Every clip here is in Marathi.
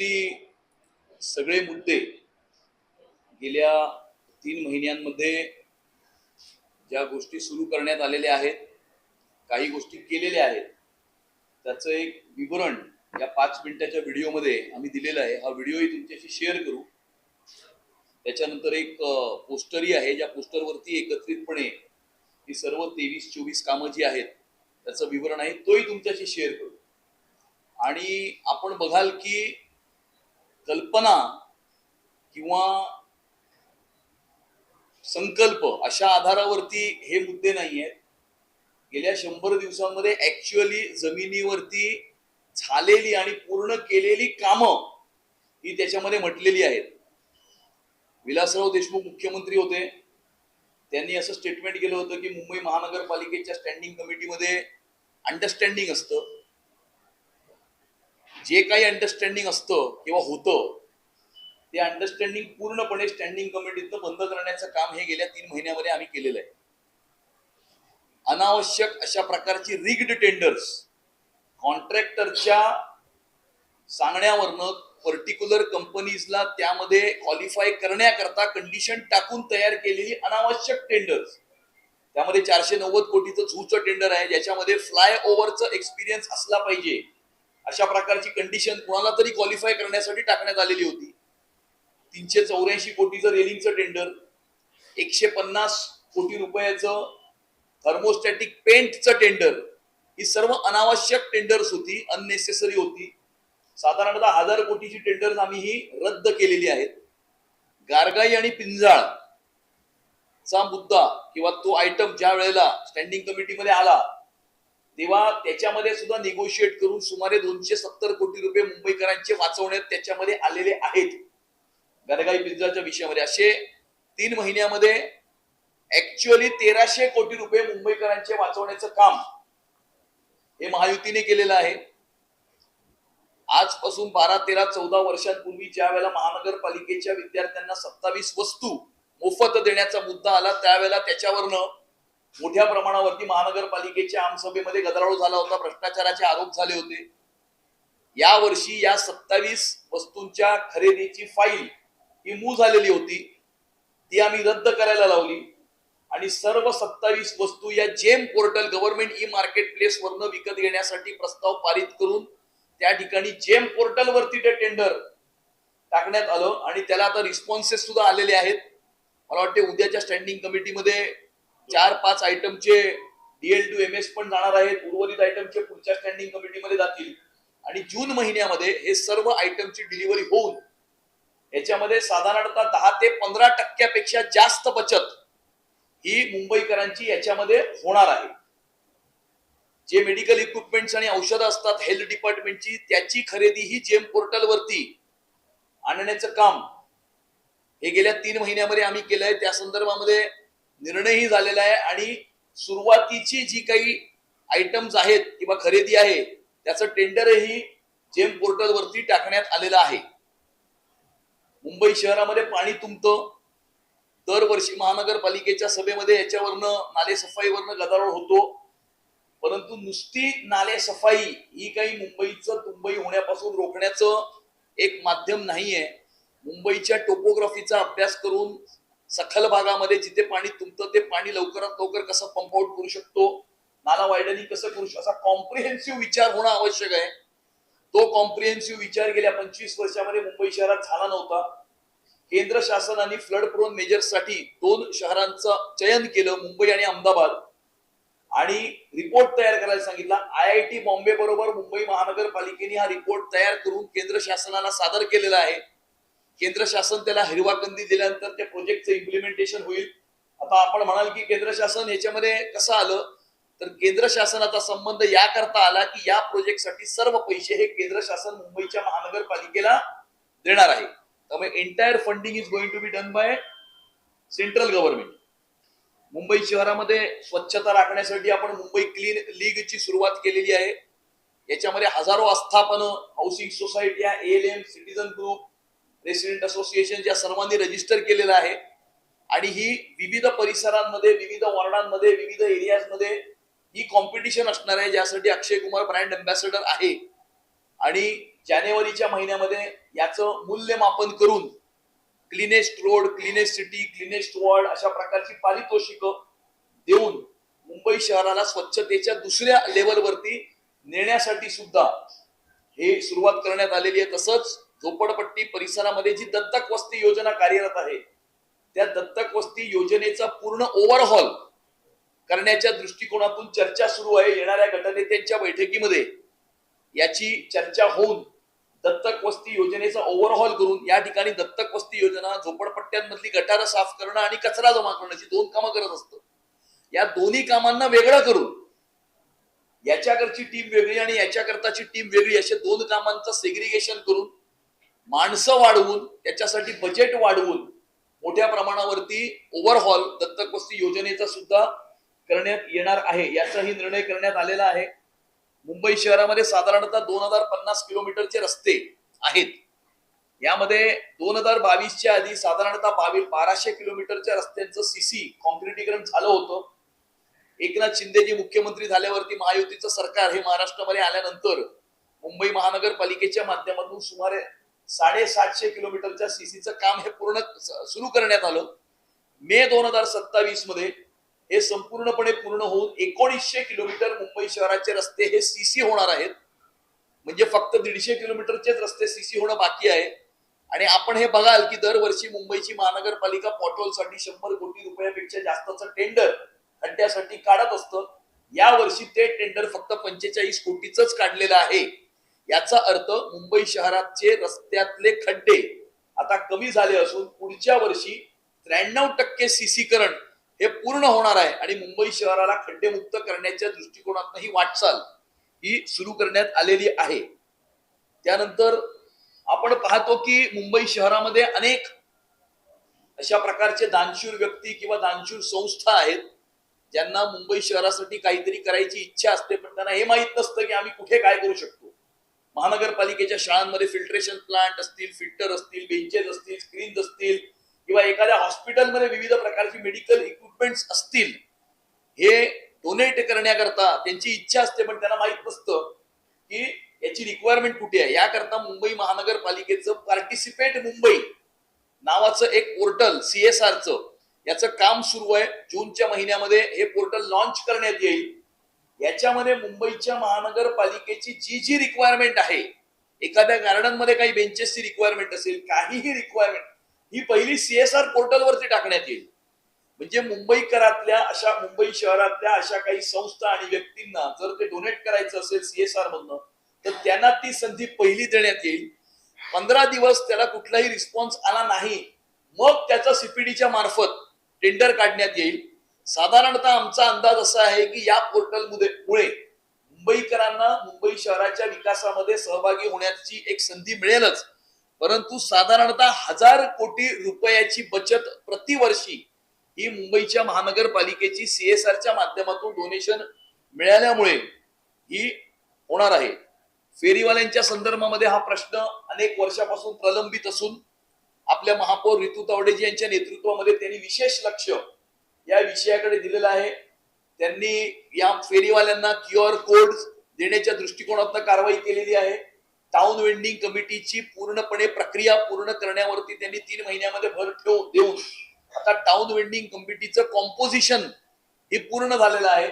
मोस्टली सगळे मुद्दे गेल्या 3 महिन्यांमध्ये ज्या गोष्टी सुरू करण्यात आलेल्या आहेत, काही गोष्टी केलेल्या आहेत, त्याचं एक विवरण या 5 मिनिटाच्या व्हिडिओमध्ये आम्ही दिलेलं आहे. हा व्हिडिओही तुमच्याशी शेअर करू. त्याच्यानंतर एक पोस्टरही आहे, ज्या पोस्टरवरती एकत्रितपणे ही सर्व 23-24 कामं जी आहेत त्याचं विवरण आहे, तोही तुमच्याशी शेअर करू. आणि आपण बघाल की कल्पना किंवा संकल्प अशा आधारावरती हे मुद्दे नाही आहेत. गेल्या 100 दिवसांमध्ये ऍक्च्युअली जमिनीवरती झालेली आणि पूर्ण केलेली कामं ही त्याच्यामध्ये म्हटलेली आहेत. विलासराव देशमुख मुख्यमंत्री होते, त्यांनी असं स्टेटमेंट केलं होतं की मुंबई महानगरपालिकेच्या स्टँडिंग कमिटीमध्ये अंडरस्टँडिंग असतं. जे काही अंडरस्टँडिंग असतं किंवा होतं ते अंडरस्टँडिंग पूर्णपणे स्टँडिंग कमिटीतनं बंद करण्याचं काम हे गेल्या 3 महिन्यामध्ये आम्ही केलेलं आहे. अनावश्यक अशा प्रकारची रिग्ड टेंडर्स, कॉन्ट्रॅक्टरच्या सांगण्यावरनं पर्टिक्युलर कंपनीजला त्यामध्ये क्वालिफाय करण्याकरता कंडिशन टाकून तयार केलेली अनावश्यक टेंडर्स, त्यामध्ये 490 कोटीचं झूचं टेंडर आहे, ज्याच्यामध्ये फ्लाय ओव्हरचं एक्सपिरियन्स असला पाहिजे अशा प्रकारची कंडिशन कोणाला तरी क्वालिफाय करण्यासाठी टाकण्यात आलेली होती. 384 कोटीचं रेलिंगचं टेंडर, 150 कोटी रुपयाचं थर्मोस्टॅटिक पेंटचं टेंडर, ही सर्व अनावश्यक टेंडर्स होती, अननेसेसरी होती. साधारणतः 1000 कोटीची टेंडर्स आम्ही ही रद्द केलेली आहेत. गारगाई आणि पिंजाळचा मुद्दा किंवा तो आयटम ज्या वेळेला स्टँडिंग कमिटीमध्ये आला तेव्हा त्याच्यामध्ये सुद्धा निगोशिएट करून सुमारे 270 कोटी रुपये मुंबईकरांचे वाचवण्यात त्याच्यामध्ये आलेले आहेत. गारगाई पिंजाळच्या विषयामध्ये असे 3 महिन्यामध्ये ऍक्च्युअली 1300 कोटी रुपये मुंबईकरांचे वाचवण्याचं काम हे महायुतीने केलेलं आहे. आजपासून 12, 13, 14 वर्षांपूर्वी ज्या वेळेला महानगरपालिकेच्या विद्यार्थ्यांना 27 वस्तू मोफत देण्याचा मुद्दा आला, त्यावेळेला त्याच्यावरनं मोठ्या प्रमाणावरती महानगरपालिकेच्या आमसभेमध्ये गदारोळ झाला होता, भ्रष्टाचाराचे आरोप झाले होते. या वर्षी या 27 वस्तूंच्या खरेदीची फाईल ही मूव्ह झालेली होती, ती आम्ही रद्द करायला लावली आणि सर्व 27 वस्तू या GeM portal government e marketplace वरनं विकत घेण्यासाठी प्रस्ताव पारित करून त्या ठिकाणी जेम पोर्टल वरती ते टेंडर टाकण्यात आलं आणि त्याला आता रिस्पॉन्सेस सुद्धा आलेले आहेत. मला वाटते उद्याच्या स्टँडिंग कमिटीमध्ये 4-5 आयटमचे DL to MS पण जाणार आहेत. उर्वरित आयटमचे पुढच्या स्टँडिंग कमिटीमध्ये जातील आणि जून महिन्यामध्ये हे सर्व आयटमची डिलिव्हरी होऊन याच्यामध्ये साधारणतः 10 ते 15% जास्त बचत ही मुंबईकरांची याच्यामध्ये होणार आहे. जे मेडिकल इक्विपमेंट्स आणि औषधं असतात हेल्थ डिपार्टमेंटची, त्याची खरेदी ही जेम पोर्टल वरती आणण्याचं काम हे गेल्या 3 महिन्यामध्ये आम्ही केलंय. त्या संदर्भामध्ये निर्णयही झालेला आहे आणि सुरुवातीची जी काही आयटम्स आहेत किंवा खरेदी आहे त्याचं टेंडरही जेम पोर्टल वरती टाकण्यात आलेलं आहे. मुंबई शहरामध्ये पाणी तुंबतं. दरवर्षी महानगरपालिकेच्या सभेमध्ये याच्यावरनं नाले सफाईवरनं गदारोळ होतो, परंतु नुसती नाले सफाई ही काही मुंबईचं तुंबई होण्यापासून रोखण्याचं एक माध्यम नाहीये. मुंबईच्या टोपोग्राफीचा अभ्यास करून सखल भागामध्ये जिथे पाणी तुंबतं ते पाणी लवकरात लवकर कसं पंप आउट करू शकतो, नाला वायडनिंग कसं करू शकतो, असा कॉम्प्रिहेन्सिव्ह विचार होणं आवश्यक आहे. तो कॉम्प्रिहेन्सिव्ह विचार गेल्या 25 वर्षामध्ये मुंबई शहरात झाला नव्हता. केंद्र शासनाने फ्लड प्रोन मेजर्ससाठी 2 शहरांचं चयन केलं, मुंबई आणि अहमदाबाद, आणि रिपोर्ट तयार करायला सांगितला. IIT बॉम्बे बरोबर मुंबई महानगरपालिकेने हा रिपोर्ट तयार करून केंद्र शासनाला सादर केलेला आहे. केंद्र शासन त्याला हिरवा कंदी दिल्यानंतर त्या प्रोजेक्टचं इम्प्लिमेंटेशन होईल. आता आपण म्हणाल की केंद्र शासन याच्यामध्ये कसं आलं, तर केंद्र शासनाचा संबंध याकरता आला की या प्रोजेक्टसाठी सर्व पैसे हे केंद्र शासन मुंबईच्या महानगरपालिकेला देणार आहे. त्यामुळे entire funding is going to be done by central government. Mumbai शहरामध्ये स्वच्छता राखण्यासाठी आपण मुंबई क्लीन लीगची सुरुवात केलेली आहे. याच्यामध्ये हजारो आस्थापनं, housing society, ALM, citizen group, resident association या सर्वांनी रजिस्टर केलेलं आहे आणि ही विविध परिसरांमध्ये, विविध वॉर्डांमध्ये, विविध एरियाजमध्ये ही कॉम्पिटिशन असणार आहे, ज्यासाठी अक्षय कुमार ब्रँड अँबॅसेडर आहे. आणि जानेवारीच्या महिन्यामध्ये याचं मूल्यमापन करून cleanest road, cleanest city, cleanest ward अशा प्रकारची पारितोषिकं देऊन मुंबई शहराला स्वच्छतेच्या दुसऱ्या लेवलवरती नेण्यासाठी सुद्धा हे सुरुवात करण्यात आलेली आहे. तसंच झोपडपट्टी परिसरामध्ये जी दत्तक वस्ती योजना कार्यरत आहे त्या दत्तक वस्ती योजनेचा पूर्ण ओव्हरहॉल करण्याच्या दृष्टिकोनातून चर्चा सुरू आहे. येणाऱ्या गटनेत्यांच्या बैठकीमध्ये याची चर्चा होऊन दत्तक वस्ती योजनेचा ओव्हरहॉल करून या ठिकाणी दत्तक वस्ती योजना झोपडपट्ट्यांमधली गटारं साफ करणं आणि कचरा जमा करण्याची 2 कामं करत असतं. या दोन्ही कामांना वेगळं करून याच्याकडची टीम वेगळी आणि याच्याकरताची टीम वेगळी अशा 2 कामांचं सेग्रिगेशन करून माणसं वाढवून त्याच्यासाठी बजेट वाढवून मोठ्या प्रमाणावरती ओव्हरहॉल दत्तक वस्ती योजनेचा सुद्धा करण्यात येणार आहे. याचाही निर्णय करण्यात आलेला आहे. मुंबई शहरामध्ये साधारणतः 2050 किलोमीटरचे रस्ते आहेत. यामध्ये 2022च्या आधी साधारणतः 1200 किलोमीटरच्या रस्त्यांचं सीसी कॉन्क्रिटीकरण झालं होतं. एकनाथ शिंदेजी मुख्यमंत्री झाल्यावरती महायुतीचं सरकार हे महाराष्ट्रामध्ये आल्यानंतर मुंबई महानगरपालिकेच्या माध्यमातून सुमारे 750 किलोमीटरच्या सीसीचं काम हे पूर्ण सुरू करण्यात आलं. मे 2027 मध्ये हे संपूर्णपणे पूर्ण होऊन 1900 किलोमीटर मुंबई शहराचे रस्ते हे सीसी होणार आहेत. म्हणजे फक्त 150 किलोमीटरचेच रस्ते सीसी होणं बाकी आहे. आणि आपण हे बघाल की दरवर्षी मुंबईची महानगरपालिका पॉटहोलसाठी 100 कोटी रुपयापेक्षा जास्तचं टेंडर खड्ड्यासाठी काढत असतं. या वर्षी ते टेंडर फक्त 45 कोटीच काढलेलं आहे. याचा अर्थ मुंबई शहराचे रस्त्यातले खड्डे आता कमी झाले असून पुढच्या वर्षी 93% सीसीकरण हे पूर्ण होणार आहे आणि मुंबई शहराला खड्डेमुक्त करण्याच्या दृष्टिकोनातून ही वाटचाल ही सुरू करण्यात आलेली आहे. त्यानंतर आपण पाहतो की मुंबई शहरामध्ये अनेक अशा प्रकारचे दानशूर व्यक्ती किंवा दानशूर संस्था आहेत ज्यांना मुंबई शहरासाठी काहीतरी करायची इच्छा असते, पण त्यांना हे माहित नसतं की आम्ही कुठे काय करू शकतो. महानगरपालिकेच्या शाळांमध्ये फिल्ट्रेशन प्लांट असतील, फिल्टर असतील, बेंचेस असतील, स्क्रीन्स असतील किंवा एखाद्या हॉस्पिटलमध्ये विविध प्रकारची मेडिकल इक्विपमेंट्स असतील, हे डोनेट करण्याकरता त्यांची इच्छा असते, पण त्यांना माहित नसतं की याची रिक्वायरमेंट कुठे आहे. याकरता मुंबई महानगरपालिकेचं पार्टिसिपेट मुंबई नावाचं एक पोर्टल CSRचं याचं काम सुरू आहे. जूनच्या महिन्यामध्ये हे पोर्टल लॉन्च करण्यात येईल. याच्यामध्ये मुंबईच्या महानगरपालिकेची जी रिक्वायरमेंट आहे, एखाद्या गार्डन मध्ये काही बेंचेसची रिक्वायरमेंट असेल, काहीही रिक्वायरमेंट ही पहिली CSR पोर्टलवरती टाकण्यात येईल. म्हणजे मुंबई शहरातल्या अशा काही संस्था आणि व्यक्तींना जर ते डोनेट करायचं असेल CSR मधनं तर त्यांना ती संधी पहिली देण्यात येईल. 15 दिवस त्याला कुठलाही रिस्पॉन्स आला नाही, मग त्याचा CPDच्या मार्फत टेंडर काढण्यात येईल. साधारणतः आमचा अंदाज असा आहे की या पोर्टलमुळे मुंबईकरांना मुंबई शहराच्या विकासामध्ये सहभागी होण्याची एक संधी मिळेलच, परंतु साधारणतः 1000 कोटी रुपयाची बचत प्रतिवर्षी ही मुंबईच्या महानगरपालिकेची CSRच्या माध्यमातून डोनेशन मिळाल्यामुळे ही होणार आहे. फेरीवाल्यांच्या संदर्भामध्ये हा प्रश्न अनेक वर्षापासून प्रलंबित असून आपल्या महापौर रितू तावडेजी यांच्या नेतृत्वामध्ये त्यांनी विशेष लक्ष या विषयाकडे दिलेलं आहे. त्यांनी या फेरीवाल्यांना QR कोड देण्याच्या दृष्टिकोनातून कारवाई केलेली आहे. टाउन वेंडिंग कमिटीची पूर्णपणे प्रक्रिया पूर्ण करण्यावरती त्यांनी 3 महिन्यामध्ये भर देऊन आता टाउन वेंडिंग कमिटीचं कॉम्पोजिशन हे पूर्ण झालेलं आहे.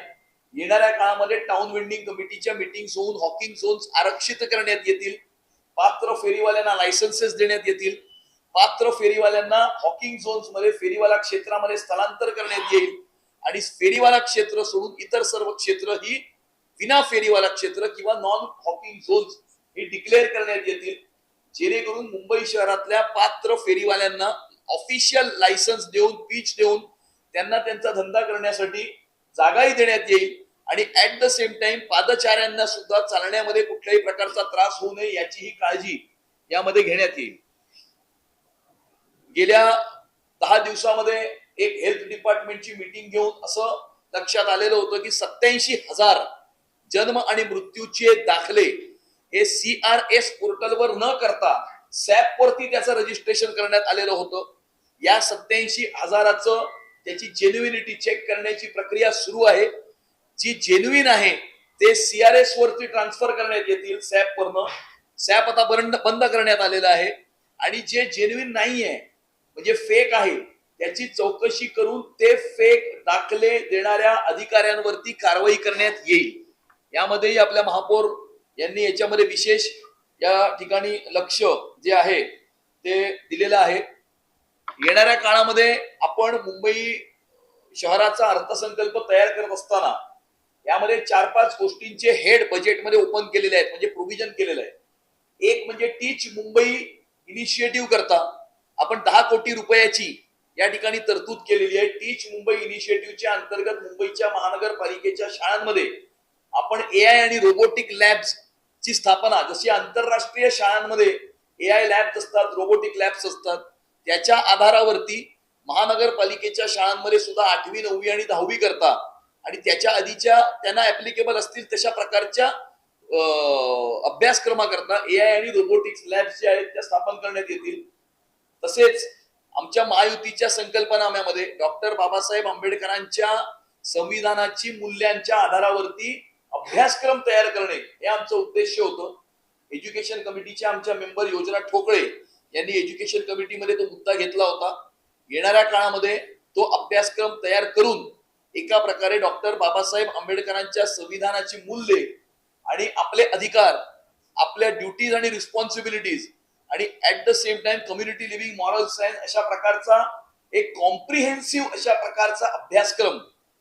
येणाऱ्या काळामध्ये टाउन वेंडिंग कमिटीच्या मीटिंग्स होऊन हॉकिंग झोन्स आरक्षित करण्यात येतील. पात्र फेरीवाल्यांना लायसन्सेस देण्यात येतील. पात्र फेरीवाल्यांना हॉकिंग झोन्स मध्ये फेरीवाला क्षेत्रामध्ये स्थलांतर करण्यात येईल आणि फेरीवाला क्षेत्र सोडून इतर सर्व क्षेत्र ही विना फेरीवाला क्षेत्र किंवा नॉन हॉकिंग झोन्स हे डिक्लेअर करण्यात येतील, जेणेकरून मुंबई शहरातल्या पात्र फेरीवाल्यांना ऑफिशियल लायसन्स देऊन पीच देऊन त्यांना त्यांचा धंदा करण्यासाठी जागाही देण्यात येईल आणि ऍट द सेम टाइम पादचाऱ्यांना सुद्धा चालण्यामध्ये कुठल्याही प्रकारचा त्रास होऊ नये याचीही काळजी यामध्ये घेण्यात येईल. गेल्या 10 दिवसामध्ये एक हेल्थ डिपार्टमेंटची मीटिंग घेऊन असं लक्षात आलेलं होतं की 87,000 जन्म आणि मृत्यूचे दाखले हे CRS पोर्टलवर न करता सॅप वरती त्याचं रजिस्ट्रेशन करण्यात आलेलं होतं. या 87,000चं त्याची जेन्युइनिटी चेक करण्याची प्रक्रिया सुरू आहे. जी जेन्युइन आहे ते CRS वरती ट्रान्सफर करण्यात येतील सॅप वरनं. सॅप आता बंद करण्यात आलेला आहे आणि जे जेन्युइन नाहीये म्हणजे फेक आहे त्याची चौकशी करून ते फेक दाखले देणाऱ्या अधिकाऱ्यांवरती कारवाई करण्यात येईल. यामध्येही आपल्या महापौर यांनी याच्यामध्ये विशेष या ठिकाणी लक्ष जे आहे ते दिलेलं आहे. येणाऱ्या काळामध्ये आपण मुंबई शहराचा अर्थसंकल्प तयार करत असताना यामध्ये 4-5 गोष्टींचे हेड बजेटमध्ये ओपन केलेले आहेत म्हणजे प्रोव्हिजन केलेलं आहे. एक म्हणजे टीच मुंबई इनिशिएटिव्ह करता आपण 10 कोटी रुपयाची या ठिकाणी तरतूद केलेली आहे. टीच मुंबई इनिशिएटिव्हच्या अंतर्गत मुंबईच्या महानगरपालिकेच्या शाळांमध्ये आपण एआय आणि रोबोटिक लॅब्स ची स्थापना, जशी आंतरराष्ट्रीय शाळांमध्ये एआय लॅब्स असतात, रोबोटिक लॅब्स असतात, त्याच्या आधारावरती महानगरपालिकेच्या शाळांमध्ये सुद्धा 8वी 9वी आणि 10वी करता आणि त्याच्या आधीच्या त्यांना ऍप्लिकेबल असतील तशा प्रकारच्या अभ्यासक्रमाकरता एआय आणि रोबोटिक्स लॅब्स जे आहेत त्या स्थापन करण्यात येतील. तसेच आमच्या महायुतीच्या संकल्पनाम्यामध्ये डॉक्टर बाबासाहेब आंबेडकरांच्या संविधानाची मूल्यांच्या आधारावरती अभ्यासक्रम तयार करणे हे आमचं उद्देश होतं. एज्युकेशन कमिटीच्या आमच्या मेंबर योजना ठोकळे यांनी एज्युकेशन कमिटीमध्ये तो मुद्दा घेतला होता. येणाऱ्या काळामध्ये तो अभ्यासक्रम तयार करून एका प्रकारे डॉक्टर बाबासाहेब आंबेडकरांच्या संविधानाची मूल्ये आणि आपले अधिकार, आपल्या ड्युटीज आणि रिस्पॉन्सिबिलिटीज आणि at the same time community living moral science अशा प्रकारचा एक कॉम्प्रिहेन्सिव्ह अशा प्रकारचा अभ्यासक्रम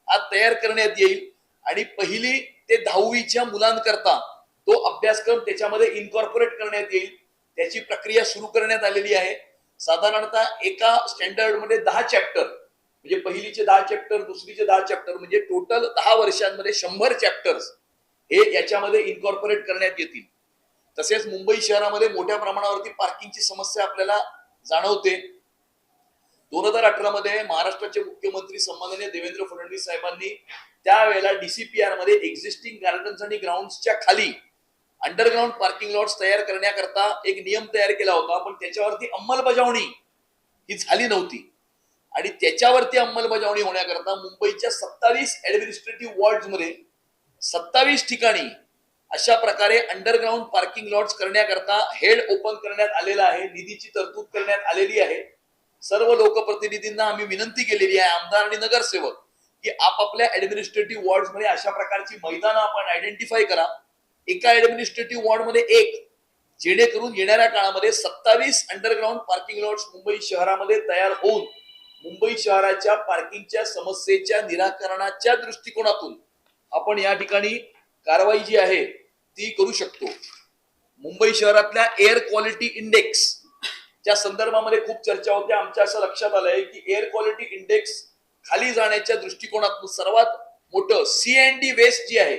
आज तयार करण्यात येईल आणि 1ली ते 10वीच्या मुलांकरता तो अभ्यासक्रम त्याच्यामध्ये इन्कॉर्पोरेट करण्यात येईल. त्याची प्रक्रिया सुरू करण्यात आलेली आहे. साधारणतः एका स्टँडर्ड मध्ये 10 चॅप्टर म्हणजे पहिलीचे 10 चॅप्टर, दुसरीचे 10 चॅप्टर म्हणजे टोटल 10 वर्षांमध्ये 100 चॅप्टर्स हे याच्यामध्ये इन्कॉर्पोरेट करण्यात येतील. तसेच मुंबई शहरामध्ये मोठ्या प्रमाणावरती पार्किंगची समस्या आपल्याला जाणवते. 2018 मध्ये महाराष्ट्राचे मुख्यमंत्री सन्माननीय देवेंद्र फडणवीस साहेबांनी त्यावेळेला डीसीपीआर मध्ये एक्झिस्टिंग गार्डन्स आणि ग्राउंड्सच्या खाली अंडरग्राउंड पार्किंग लॉट्स तयार करण्याकरता एक नियम तयार केला होता, पण त्याच्यावरती अंमलबजावणी ही झाली नव्हती आणि त्याच्यावरती अंमलबजावणी होण्याकरता मुंबईच्या 27 ऍडमिनिस्ट्रेटिव्ह वॉर्ड्स मध्ये 27 ठिकाणी अशा प्रकारे अंडरग्राउंड पार्किंग लॉट्स करण्याकरता हेड ओपन करण्यात आलेला आहे. निधीची तरतूद करण्यात आलेली आहे. सर्व लोकप्रतिनिधींना आम्ही विनंती केलेली आहे, आमदार आणि नगरसेवक, की आपापल्या ऍडमिनिस्ट्रेटिव्ह वॉर्ड्स मध्ये अशा प्रकारची मैदानं आपण आयडेंटिफाय करा. एका ऍडमिनिस्ट्रेटिव्ह वॉर्ड मध्ये एक, जेणेकरून येणाऱ्या काळामध्ये 27 अंडरग्राउंड पार्किंग लॉट्स मुंबई शहरामध्ये तयार होऊन मुंबई शहराच्या पार्किंगच्या समस्येच्या निराकरणाच्या दृष्टिकोनातून आपण या ठिकाणी कारवाई जी आहे ती करू शकतो. मुंबई शहरातल्या एअर क्वालिटी इंडेक्स च्या संदर्भामध्ये खूप चर्चा होते. आमच्या असं लक्षात आलंय की एअर क्वालिटी इंडेक्स खाली जाण्याच्या दृष्टिकोनातून सर्वात मोठं सीएनडी वेस्ट जी आहे,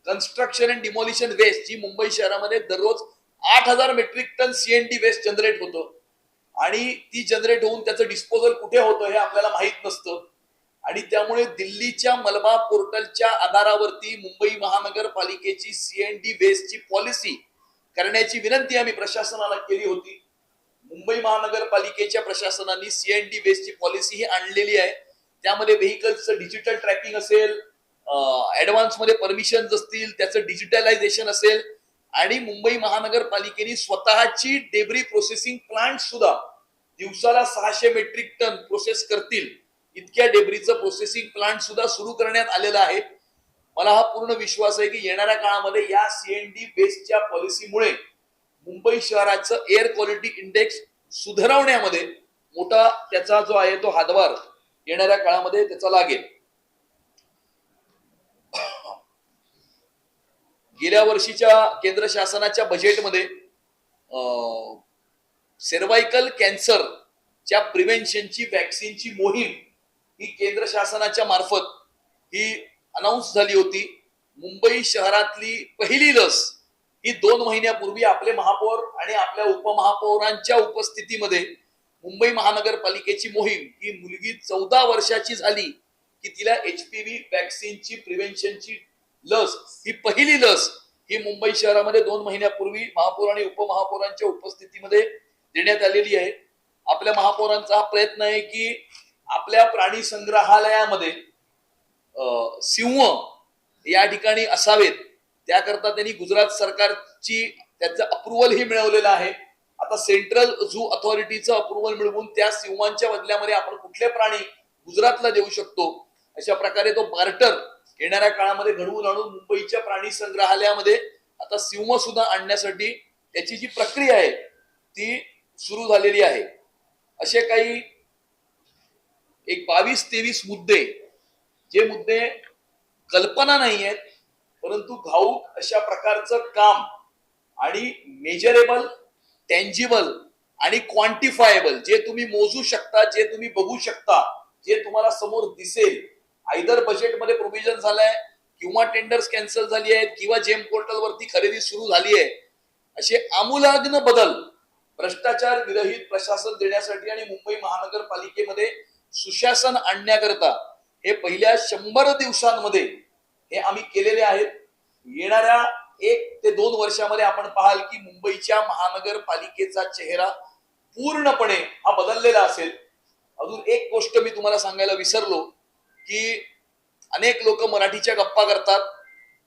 कन्स्ट्रक्शन अँड डिमॉलिशन वेस्ट, जी मुंबई शहरामध्ये दररोज 8,000 metric ton CND waste generate होतं आणि ती जनरेट होऊन त्याचं डिस्पोजल कुठे होतं हे आपल्याला माहित नसतं आणि त्यामुळे दिल्लीच्या मलबा पोर्टलच्या आधारावरती मुंबई महानगरपालिकेची सीएनडी वेस्टची पॉलिसी करण्याची विनंती आम्ही प्रशासनाला केली होती. मुंबई महानगरपालिकेच्या प्रशासनाने सीएनडी वेस्टची पॉलिसी ही आणलेली आहे. त्यामध्ये व्हेकल्सचं डिजिटल ट्रॅकिंग असेल, ऍडव्हान्स मध्ये परमिशन असतील, त्याचं डिजिटलायझेशन असेल आणि मुंबई महानगरपालिकेने स्वतःची डेब्री प्रोसेसिंग प्लांट सुद्धा दिवसाला 600 मेट्रिक टन प्रोसेस करतील इतक्या डेब्रीचं प्रोसेसिंग प्लांट सुद्धा सुरू करण्यात आलेला आहे. मला हा पूर्ण विश्वास आहे की येणाऱ्या काळामध्ये या सीएनडी बेसच्या पॉलिसीमुळे मुंबई शहराचं एअर क्वालिटी इंडेक्स सुधारवण्यामध्ये मोठा त्याचा जो आहे तो हातभार येणाऱ्या काळामध्ये त्याचा लागेल. गेल्या वर्षीच्या केंद्र शासनाच्या बजेटमध्ये सर्व्हायकल कॅन्सरच्या प्रिव्हेन्शनची वॅक्सिनची मोहीम ही केंद्र शासनाच्या मार्फत ही अनाऊन्स झाली होती. मुंबई शहरातली पहिली लस ही 2 महिन्यापूर्वी आपले महापौर आणि आपल्या उपमहापौरांच्या उपस्थितीमध्ये मुंबई महानगरपालिकेची मोहीम, ही मुलगी 14 वर्षाची झाली की तिला एचपीव्ही वॅक्सिनची प्रिव्हेन्शनची लस, ही पहिली लस ही मुंबई शहरामध्ये 2 महिन्यापूर्वी महापौर आणि उपमहापौरांच्या उपस्थितीमध्ये देण्यात आलेली आहे. आपल्या महापौरांचा हा प्रयत्न आहे की आपल्या प्राणी संग्रहालयामध्ये सिंह या ठिकाणी असावेत. त्याकरता त्यांनी गुजरात सरकारची त्याचं अप्रुव्हलही मिळवलेलं आहे. आता सेंट्रल झू अथॉरिटीचं अप्रुव्हल मिळवून त्या सिंहांच्या बदल्यामध्ये आपण कुठले प्राणी गुजरातला देऊ शकतो, अशा प्रकारे तो बार्टर येणाऱ्या काळामध्ये घडवून आणून मुंबईच्या प्राणी संग्रहालयामध्ये आता सिंह सुद्धा आणण्यासाठी त्याची जी प्रक्रिया आहे ती सुरू झालेली आहे. असे काही एक 22-23 मुद्दे, जे मुद्दे कल्पना नाही आहेत परंतु घाऊक अशा प्रकारचं काम आणि मेजरेबल, टेंजिबल आणि क्वांटिफायबल, जे तुम्ही मोजू शकता, जे तुम्ही बघू शकता, जे तुम्हाला समोर दिसेल, आयदर बजेटमध्ये प्रोव्हिजन झालंय किंवा टेंडर्स कॅन्सल झाली आहेत किंवा जेम पोर्टलवरती खरेदी सुरू झाली आहे, असे आमूलाग्न बदल भ्रष्टाचार विरहित प्रशासन देण्यासाठी आणि मुंबई महानगरपालिकेमध्ये सुशासन आणण्याकरता हे पहिल्या 100 दिवसांमध्ये हे आम्ही केलेले आहेत. येणाऱ्या 1 ते 2 वर्षामध्ये आपण पाहाल की मुंबईच्या महानगरपालिकेचा चेहरा पूर्णपणे हा बदललेला असेल. अजून एक गोष्ट मी तुम्हाला सांगायला विसरलो की अनेक लोक मराठीच्या गप्पा करतात,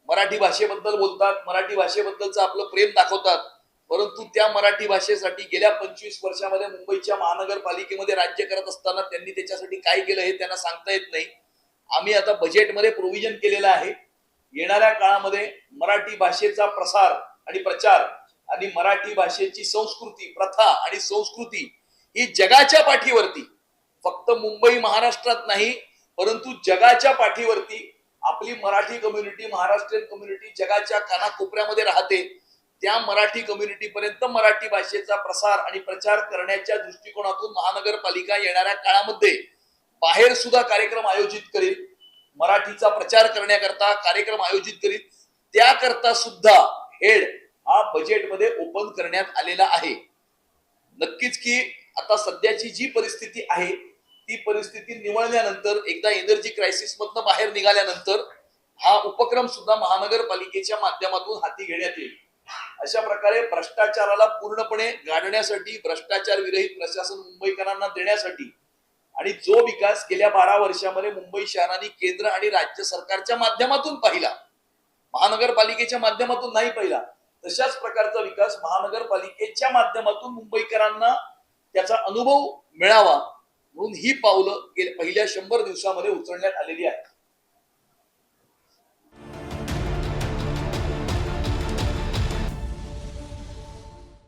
मराठी भाषेबद्दल बोलतात, मराठी भाषेबद्दलचं आपलं प्रेम दाखवतात, परंतु त्या मराठी भाषेसाठी गेल्या 25 वर्षामध्ये मुंबईच्या महानगरपालिकेमध्ये राज्य करत असताना त्यांनी त्याच्यासाठी काय केलं हे त्यांना सांगता येत नाही. आम्ही आता बजेटमध्ये प्रोव्हिजन केलेलं आहे. येणाऱ्या काळामध्ये मराठी भाषेचा प्रसार आणि प्रचार आणि मराठी भाषेची संस्कृती, प्रथा आणि संस्कृती ही जगाच्या पाठीवरती, फक्त मुंबई महाराष्ट्रात नाही परंतु जगाच्या पाठीवरती आपली मराठी कम्युनिटी, महाराष्ट्रीयन कम्युनिटी जगाच्या कानाकोपऱ्यामध्ये राहते. त्या मराठी कम्युनिटी पर्यंत मराठी भाषेचा प्रसार आणि प्रचार करण्याच्या दृष्टिकोनातून महानगरपालिका येणाऱ्या काळामध्ये बाहेर सुद्धा कार्यक्रम आयोजित करेल, मराठीचा प्रचार करण्याकरता कार्यक्रम आयोजित करीत. त्याकरता सुद्धा हेड हा बजेटमध्ये ओपन करण्यात आलेला आहे. नक्कीच की आता सध्याची जी परिस्थिती आहे ती परिस्थिती निवळल्यानंतर, एकदा एनर्जी क्रायसिस मधनं बाहेर निघाल्यानंतर हा उपक्रम सुद्धा महानगरपालिकेच्या माध्यमातून हाती घेण्यात येईल. अशा प्रकारे भ्रष्टाचाराला पूर्णपणे गाडण्यासाठी, भ्रष्टाचार विरहित प्रशासन मुंबईकरांना देण्यासाठी आणि जो विकास गेल्या 12 वर्षामध्ये मुंबई शहराने केंद्र आणि राज्य सरकारच्या माध्यमातून पाहिला, महानगरपालिकेच्या माध्यमातून नाही पाहिला, तशाच प्रकारचा विकास महानगरपालिकेच्या माध्यमातून मुंबईकरांना त्याचा अनुभव मिळावा म्हणून ही पावलं पहिल्या 100 दिवसामध्ये उचलण्यात आलेली आहेत.